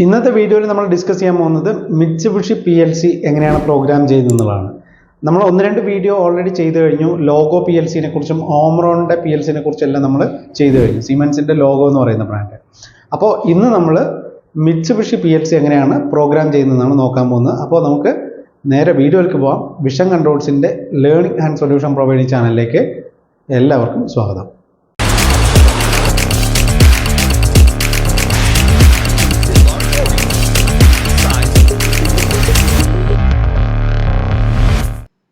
ഇന്നത്തെ വീഡിയോയിൽ നമ്മൾ ഡിസ്കസ് ചെയ്യാൻ പോകുന്നത് Mitsubishi PLC എങ്ങനെയാണ് പ്രോഗ്രാം ചെയ്യുന്നതെന്നുള്ളതാണ്. നമ്മൾ ഒന്ന് രണ്ട് വീഡിയോ ഓൾറെഡി ചെയ്തു കഴിഞ്ഞു. ലോഗോ PLCനെ കുറിച്ചും ഓംറോണിന്റെ PLCനെ കുറിച്ചെല്ലാം നമ്മൾ ചെയ്തു കഴിഞ്ഞു. സീമെൻസിന്റെ ലോഗോ എന്ന് പറയുന്ന ബ്രാൻഡ്. അപ്പോൾ ഇന്ന് നമ്മൾ Mitsubishi PLC എങ്ങനെയാണ് പ്രോഗ്രാം ചെയ്യുന്നതെന്നാണ് നോക്കാൻ പോകുന്നത്. അപ്പോൾ നമുക്ക് നേരെ വീഡിയോയിലേക്ക് പോകാം. വിഷൻ കൺട്രോൾസിന്റെ ലേണിംഗ് ആൻഡ് സൊല്യൂഷൻ പ്രൊവൈഡിംഗ് ചാനലിലേക്ക് എല്ലാവർക്കും സ്വാഗതം.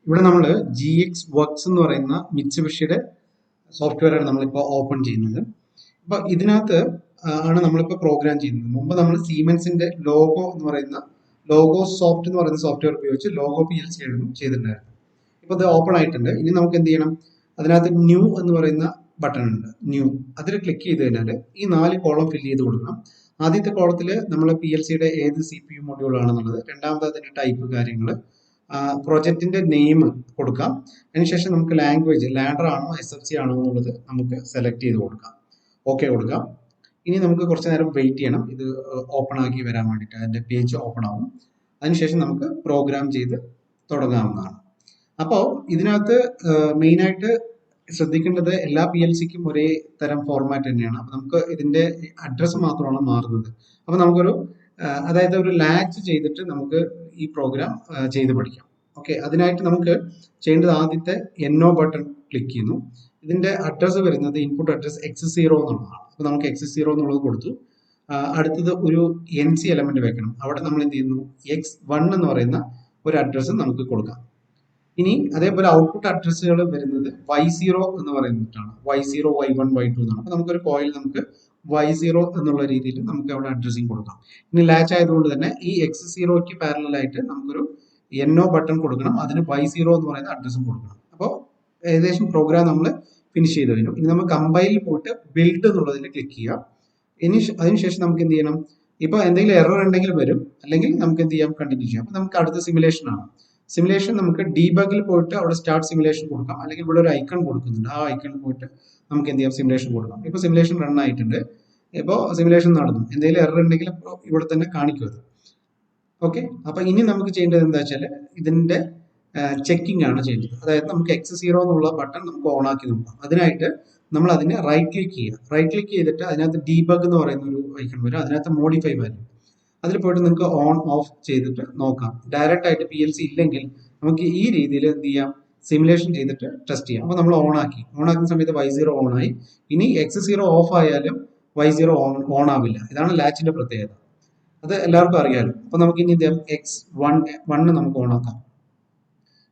ഇവിടെ നമ്മൾ GX വർക്ക്സ് എന്ന് പറയുന്ന മിറ്റ്സുബിഷിയുടെ സോഫ്റ്റ്വെയറാണ് നമ്മളിപ്പോൾ ഓപ്പൺ ചെയ്യുന്നത്. അപ്പോൾ ഇതിനകത്ത് ആണ് നമ്മളിപ്പോൾ പ്രോഗ്രാം ചെയ്യുന്നത്. മുമ്പ് നമ്മൾ സീമെൻസിന്റെ ലോഗോ എന്ന് പറയുന്ന ലോഗോ സോഫ്റ്റ് എന്ന് പറയുന്ന സോഫ്റ്റ്വെയർ ഉപയോഗിച്ച് ലോഗോ PLC ആയിരുന്നു ചെയ്തിട്ടുണ്ടായിരുന്നു. ഇപ്പോൾ ഇത് ഓപ്പൺ ആയിട്ടുണ്ട്. ഇനി നമുക്ക് എന്ത് ചെയ്യണം? അതിനകത്ത് ന്യൂ എന്ന് പറയുന്ന ബട്ടൺ ഉണ്ട്. ന്യൂ അതിൽ ക്ലിക്ക് ചെയ്ത് കഴിഞ്ഞാൽ ഈ 4 കോളം ഫില്ല് ചെയ്ത് കൊടുക്കണം. ആദ്യത്തെ കോളത്തിൽ നമ്മൾ PLCയുടെ ഏത് CPU മൊഡ്യൂൾ ആണെന്നുള്ളത്, രണ്ടാമത്തെ അതിന്റെ ടൈപ്പ് കാര്യങ്ങൾ, പ്രോജക്റ്റിന്റെ നെയിം കൊടുക്കാം. അതിനുശേഷം നമുക്ക് ലാംഗ്വേജ് ലാഡർ ആണോ SFC ആണോ എന്നുള്ളത് നമുക്ക് സെലക്ട് ചെയ്ത് കൊടുക്കാം. ഓക്കെ കൊടുക്കാം. ഇനി നമുക്ക് കുറച്ച് നേരം വെയിറ്റ് ചെയ്യണം ഇത് ഓപ്പൺ ആക്കി വരാൻ വേണ്ടിയിട്ട്. അതിന്റെ പേജ് ഓപ്പൺ ആവും. അതിനുശേഷം നമുക്ക് പ്രോഗ്രാം ചെയ്ത് തുടങ്ങാവുന്നതാണ്. അപ്പോൾ ഇതിനകത്ത് മെയിനായിട്ട് ശ്രദ്ധിക്കേണ്ടത് എല്ലാ PLCക്കും ഒരേ തരം ഫോർമാറ്റ് തന്നെയാണ്. അപ്പോൾ നമുക്ക് ഇതിന്റെ അഡ്രസ്സ് മാത്രമാണ് മാറുന്നത്. അപ്പോൾ നമുക്കൊരു അതായത് ഒരു ലാച്ച് ചെയ്തിട്ട് നമുക്ക് ഈ പ്രോഗ്രാം ചെയ്ത് പഠിക്കാം. ഓക്കെ, അതിനായിട്ട് നമുക്ക് ചെയ്യേണ്ടത് ആദ്യത്തെ NO ബട്ടൺ ക്ലിക്ക് ചെയ്യുന്നു. ഇതിന്റെ അഡ്രസ്സ് വരുന്നത് ഇൻപുട്ട് അഡ്രസ് X0 എന്നുള്ളതാണ്. അപ്പോൾ നമുക്ക് X0 എന്നുള്ളത് കൊടുത്തു. അടുത്തത് ഒരു NC എലമെന്റ് വെക്കണം. അവിടെ നമ്മൾ എന്ത് ചെയ്യുന്നു? X1 എന്ന് പറയുന്ന ഒരു അഡ്രസ്സ് നമുക്ക് കൊടുക്കാം. ഇനി അതേപോലെ ഔട്ട്പുട്ട് അഡ്രസ്സുകൾ വരുന്നത് Y0 എന്ന് പറയുന്നിട്ടാണ്. Y0, Y1, Y2 എന്നാണ്. അപ്പോൾ നമുക്കൊരു കോയിൽ നമുക്ക് Y0 എന്നുള്ള രീതിയിൽ നമുക്ക് അവിടെ അഡ്രസ്സിങ് കൊടുക്കാം. ഇനി ലാച്ച് ആയതുകൊണ്ട് തന്നെ ഈ X0ക്ക് പാരലൽ ആയിട്ട് നമുക്കൊരു NO ബട്ടൺ കൊടുക്കണം. അതിന് Y0 എന്ന് പറയുന്ന അഡ്രസ്സും കൊടുക്കണം. അപ്പോൾ ഏകദേശം പ്രോഗ്രാം നമ്മൾ ഫിനിഷ് ചെയ്ത് കഴിഞ്ഞു. ഇനി നമ്മൾ കമ്പൈലിൽ പോയിട്ട് ബിൽഡ് എന്നുള്ളതിൽ ക്ലിക്ക് ചെയ്യാം. ഇനി അതിനുശേഷം നമുക്ക് എന്ത് ചെയ്യണം? ഇപ്പോൾ എന്തെങ്കിലും എറർ ഉണ്ടെങ്കിൽ വരും, അല്ലെങ്കിൽ നമുക്ക് എന്ത് ചെയ്യാം? കണ്ടിന്യൂ ചെയ്യാം. അപ്പോൾ നമുക്ക് അടുത്ത സിമുലേഷൻ ആണ്. സിമുലേഷൻ നമുക്ക് ഡീബഗിൽ പോയിട്ട് അവിടെ സ്റ്റാർട്ട് സിമുലേഷൻ കൊടുക്കാം, അല്ലെങ്കിൽ ഇവിടെ ഒരു ഐക്കൺ കൊടുക്കുന്നുണ്ട്. ആ ഐക്കണിൽ പോയിട്ട് നമുക്ക് എന്ത് ചെയ്യാം? സിമുലേഷൻ കൊടുക്കാം. ഇപ്പോൾ സിമുലേഷൻ റൺ ആയിട്ടുണ്ട്. ഇപ്പോൾ സിമുലേഷൻ നടന്നു. എന്തെങ്കിലും എറർ ഉണ്ടെങ്കിൽ ഇവിടെ തന്നെ കാണിക്കും അത്. ഓക്കെ, അപ്പൊ ഇനി നമുക്ക് ചെയ്യേണ്ടത് എന്താ വെച്ചാൽ ഇതിന്റെ ചെക്കിംഗ് ആണ് ചെയ്യേണ്ടത്. അതായത് നമുക്ക് X0 എന്നുള്ള ബട്ടൺ നമുക്ക് ഓൺ ആക്കി നോക്കാം. അതിനായിട്ട് നമ്മൾ അതിനെ റൈറ്റ് ക്ലിക്ക് ചെയ്യുക. റൈറ്റ് ക്ലിക്ക് ചെയ്തിട്ട് അതിനകത്ത് ഡീബഗ് എന്ന് പറയുന്ന ഒരു ഐക്കൺ വരും. അതിനകത്ത് മോഡിഫൈ വാല്യൂ, അതിൽ പോയിട്ട് നിങ്ങൾക്ക് ഓൺ ഓഫ് ചെയ്തിട്ട് നോക്കാം. ഡയറക്റ്റ് ആയിട്ട് PLC ഇല്ലെങ്കിൽ നമുക്ക് ഈ രീതിയിൽ എന്ത് ചെയ്യാം? സിമുലേഷൻ ചെയ്തിട്ട് ടെസ്റ്റ് ചെയ്യാം. അപ്പോൾ നമ്മൾ ഓൺ ആക്കുന്ന സമയത്ത് Y0 ഓൺ ആയി. ഇനി X0 ഓഫ് ആയാലും Y0 ഓൺ ആവില്ല. ഇതാണ് ലാച്ചിന്റെ പ്രത്യേകത. അത് എല്ലാവർക്കും അറിയാലോ. അപ്പൊ നമുക്ക് ഇനി X1 നമുക്ക് ഓൺ ആക്കാം.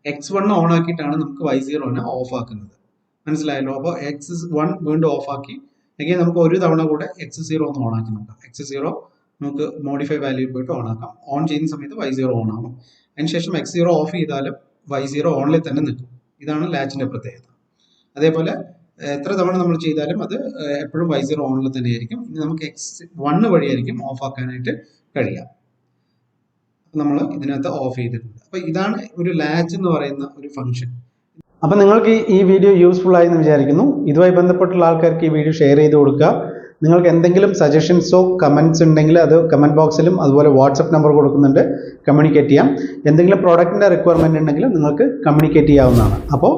X1 ഓൺ ആക്കിയിട്ടാണ് നമുക്ക് Y0നെ ഓഫ് ആക്കുന്നത്. മനസ്സിലായല്ലോ? അപ്പോൾ X1 വീണ്ടും ഓഫ് ആക്കി എങ്കിൽ നമുക്ക് ഒരു തവണ കൂടെ X0 ഒന്ന് ഓൺ ആക്കി നോക്കാം. X0 നമുക്ക് മോഡിഫൈ വാല്യൂ പോയിട്ട് ഓൺ ആക്കാം. ഓൺ ചെയ്യുന്ന സമയത്ത് Y0 ഓൺ ആകും. അതിനുശേഷം X0 ഓഫ് ചെയ്താലും Y0 ഓണിൽ തന്നെ നിൽക്കും. ഇതാണ് ലാച്ചിന്റെ പ്രത്യേകത. അതേപോലെ എത്ര തവണ നമ്മൾ ചെയ്താലും അത് എപ്പോഴും Y0 ഓണിൽ തന്നെയായിരിക്കും. ഇനി നമുക്ക് X1 വഴിയായിരിക്കും ഓഫ് ആക്കാനായിട്ട് കഴിയാം. നമ്മൾ ഇതിനകത്ത് ഓഫ് ചെയ്തിട്ടുണ്ട്. അപ്പൊ ഇതാണ് ഒരു ലാച്ച് എന്ന് പറയുന്ന ഒരു ഫംഗ്ഷൻ. അപ്പൊ നിങ്ങൾക്ക് ഈ വീഡിയോ യൂസ്ഫുൾ ആയി എന്ന് വിചാരിക്കുന്നു. ഇതുമായി ബന്ധപ്പെട്ടുള്ള ആൾക്കാർക്ക് ഈ വീഡിയോ ഷെയർ ചെയ്ത് കൊടുക്കുക. നിങ്ങൾക്ക് എന്തെങ്കിലും സജഷൻസോ കമന്റ്സ് ഉണ്ടെങ്കിൽ അത് കമന്റ് ബോക്സിലും അതുപോലെ വാട്സപ്പ് നമ്പർ കൊടുക്കുന്നുണ്ട്, കമ്മ്യൂണിക്കേറ്റ് ചെയ്യാം. എന്തെങ്കിലും പ്രോഡക്റ്റിന്റെ റിക്വയർമെന്റ് ഉണ്ടെങ്കിൽ നിങ്ങൾക്ക് കമ്മ്യൂണിക്കേറ്റ് ചെയ്യാവുന്നതാണ്. അപ്പോൾ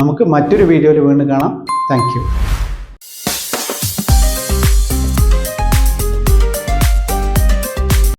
നമുക്ക് മറ്റൊരു വീഡിയോയിൽ വീണ്ടും കാണാം. Thank you.